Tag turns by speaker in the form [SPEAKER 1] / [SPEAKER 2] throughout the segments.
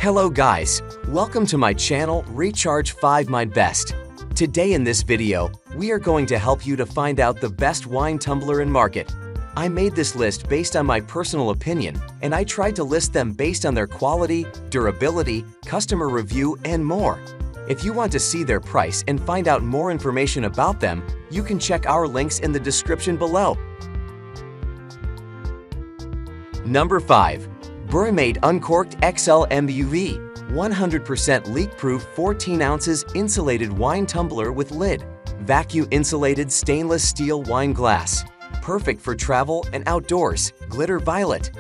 [SPEAKER 1] Hello guys, welcome to my channel Recharge 5 My Best. Today in this video, we are going to help you to find out the best wine tumbler in market. I made this list based on my personal opinion, and I tried to list them based on their quality, durability, customer review, and more. If you want to see their price and find out more information about them, you can check our links in the description below. Number 5. Brumate Uncork'd XL MUV 100% leak-proof 14 ounces insulated wine tumbler with lid. Vacuum insulated stainless steel wine glass. Perfect for travel and outdoors. Glitter violet.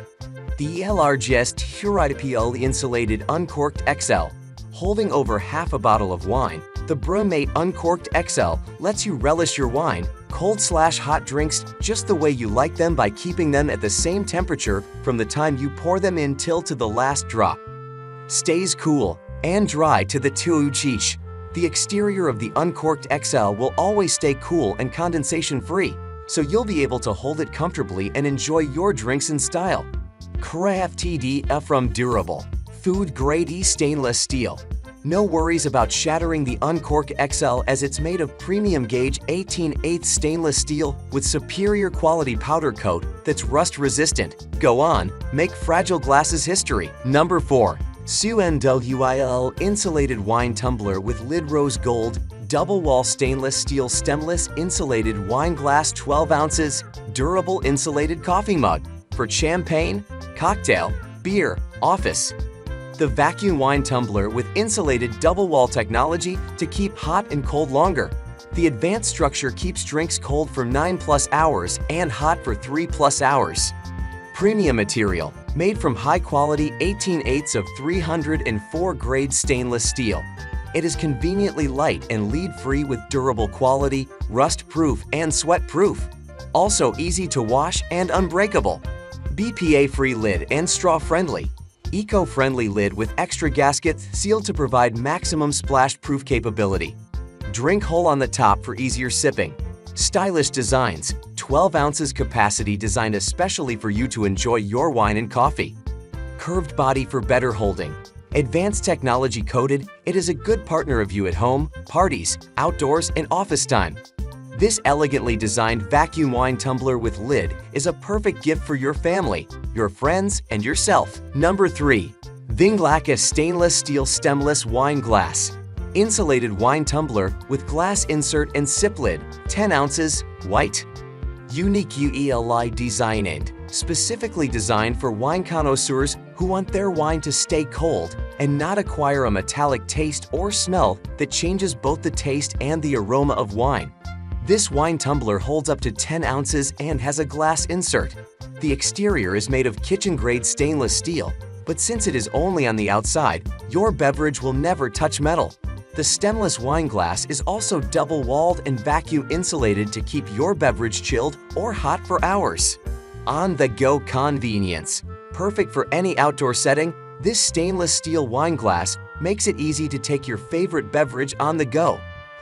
[SPEAKER 1] The LRGS Turidipl insulated Uncork'd XL. Holding over half a bottle of wine, the Brumate Uncork'd XL lets you relish your wine, cold/hot drinks just the way you like them by keeping them at the same temperature from the time you pour them in till to the last drop. Stays cool and dry to the touch. The exterior of the Uncork'd XL will always stay cool and condensation-free, so you'll be able to hold it comfortably and enjoy your drinks in style. Crafted from durable, food-grade stainless steel. No worries about shattering the Uncork'd XL as it's made of premium gauge 18/8 stainless steel with superior quality powder coat that's rust-resistant. Go on, make fragile glasses history. Number 4. Uncork'd insulated wine tumbler with lid rose gold, double-wall stainless steel stemless insulated wine glass 12 ounces, durable insulated coffee mug for champagne, cocktail, beer, office. The vacuum wine tumbler with insulated double-wall technology to keep hot and cold longer. The advanced structure keeps drinks cold for 9+ hours and hot for 3+ hours. Premium material, made from high-quality 18/8 of 304 grade stainless steel. It is conveniently light and lead-free with durable quality, rust-proof and sweat-proof. Also easy to wash and unbreakable. BPA-free lid and straw-friendly. Eco-friendly lid with extra gaskets sealed to provide maximum splash-proof capability. Drink hole on the top for easier sipping. Stylish designs, 12 ounces capacity designed especially for you to enjoy your wine and coffee. Curved body for better holding. Advanced technology coated, it is a good partner of you at home, parties, outdoors, and office time. This elegantly designed vacuum wine tumbler with lid is a perfect gift for your family, your friends, and yourself. Number 3. Vinglaka stainless steel stemless wine glass. Insulated wine tumbler with glass insert and sip lid, 10 ounces, white. Unique UELI design and specifically designed for wine connoisseurs who want their wine to stay cold and not acquire a metallic taste or smell that changes both the taste and the aroma of wine. This wine tumbler holds up to 10 ounces and has a glass insert. The exterior is made of kitchen-grade stainless steel, but since it is only on the outside, your beverage will never touch metal. The stemless wine glass is also double-walled and vacuum insulated to keep your beverage chilled or hot for hours. On-the-go convenience. Perfect for any outdoor setting, this stainless steel wine glass makes it easy to take your favorite beverage on the go.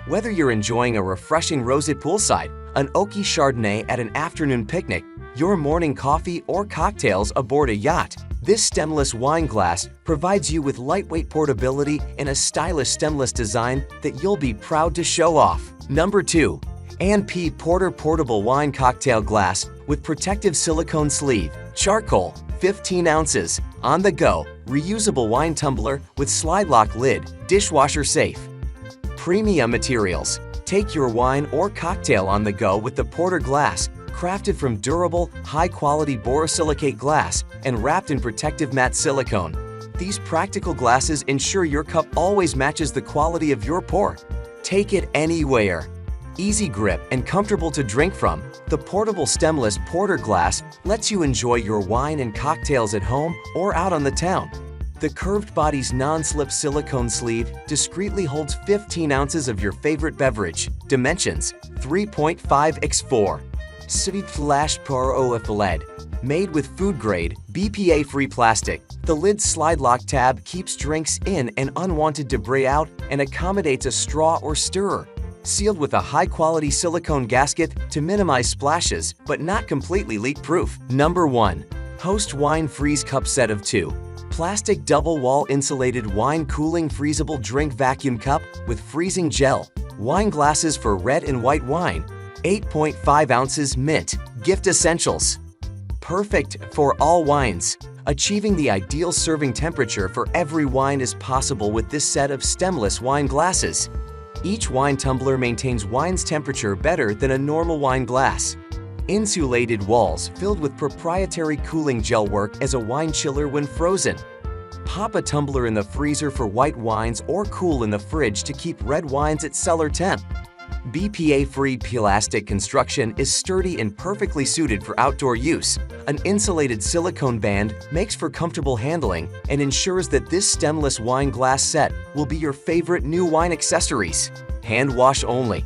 [SPEAKER 1] Whether you're enjoying a refreshing rosé poolside, an oaky Chardonnay at an afternoon picnic, your morning coffee or cocktails aboard a yacht, this stemless wine glass provides you with lightweight portability and a stylish stemless design that you'll be proud to show off. Number 2. P. Porter Portable Wine Cocktail Glass with protective silicone sleeve, charcoal, 15 ounces, on the go, reusable wine tumbler with slide lock lid, dishwasher safe. Premium materials. Take your wine or cocktail on the go with the Porter glass, crafted from durable, high-quality borosilicate glass and wrapped in protective matte silicone. These practical glasses ensure your cup always matches the quality of your pour. Take it anywhere. Easy grip and comfortable to drink from, the portable stemless Porter glass lets you enjoy your wine and cocktails at home or out on the town. The curved body's non-slip silicone sleeve discreetly holds 15 ounces of your favorite beverage. Dimensions, 3.5x4. Sweet Flash Pro OLED. Made with food-grade, BPA-free plastic, the lid's slide lock tab keeps drinks in and unwanted debris out and accommodates a straw or stirrer. Sealed with a high-quality silicone gasket to minimize splashes, but not completely leak-proof. Number 1. Host Wine Freeze Cup Set of 2. Plastic double-wall insulated wine cooling freezable drink vacuum cup with freezing gel. Wine glasses for red and white wine. 8.5 ounces mint. Gift essentials. Perfect for all wines. Achieving the ideal serving temperature for every wine is possible with this set of stemless wine glasses. Each wine tumbler maintains wine's temperature better than a normal wine glass. Insulated walls filled with proprietary cooling gel work as a wine chiller when frozen. Pop a tumbler in the freezer for white wines or cool in the fridge to keep red wines at cellar temp. BPA-free plastic construction is sturdy and perfectly suited for outdoor use. An insulated silicone band makes for comfortable handling and ensures that this stemless wine glass set will be your favorite new wine accessories. Hand wash only.